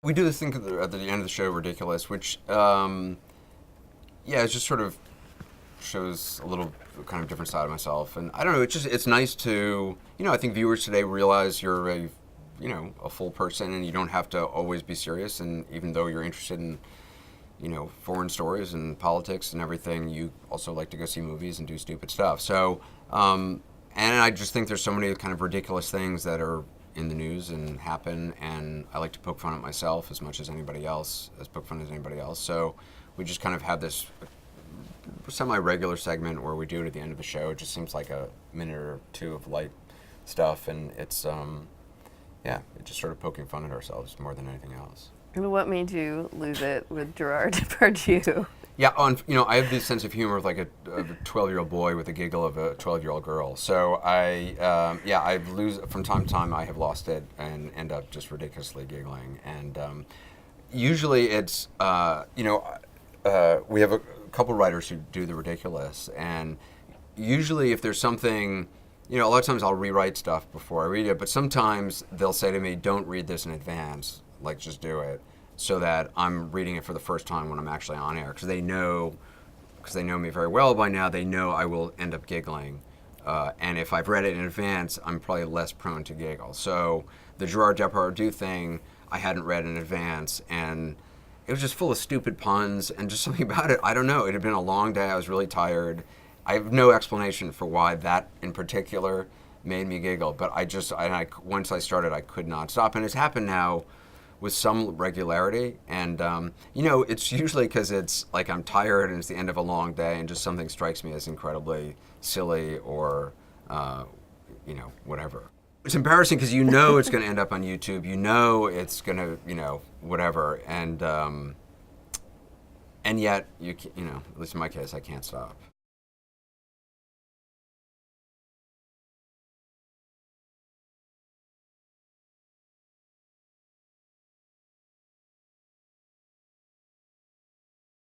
We do this thing at the end of the show, Ridiculist, which, yeah, it just sort of shows a little kind of different side of myself. And I don't know, it's nice to, I think viewers today realize you're a full person and you don't have to always be serious. And even though you're interested in, foreign stories and politics and everything, you also like to go see movies and do stupid stuff. So, and I just think there's so many kind of ridiculous things that are in the news and happen, and I like to poke fun at myself as much as anybody else, So we just kind of have this semi-regular segment where we do it at the end of the show. It just seems like a minute or two of light stuff, and it's, it's just sort of poking fun at ourselves more than anything else. And what made you lose it with Gerard Depardieu? Yeah, I have this sense of humor of like a 12-year-old boy with a giggle of a 12-year-old girl. So I lose from time to time. I have lost it and end up just ridiculously giggling. And usually it's we have a couple writers who do the ridiculous, and usually if there's something, a lot of times I'll rewrite stuff before I read it, but sometimes they'll say to me, "Don't read this in advance. Like, just do it," so that I'm reading it for the first time when I'm actually on air, because they know me very well by now. They know I will end up giggling, and if I've read it in advance, I'm probably less prone to giggle. So the Gerard Depardieu thing, I hadn't read in advance, and it was just full of stupid puns and just something about it. I don't know. It had been a long day. I was really tired. I have no explanation for why that in particular made me giggle, but once I started, I could not stop, and it's happened now with some regularity, and it's usually because it's like I'm tired and it's the end of a long day and just something strikes me as incredibly silly or whatever. It's embarrassing because it's going to end up on YouTube, it's going to whatever, and yet at least in my case I can't stop.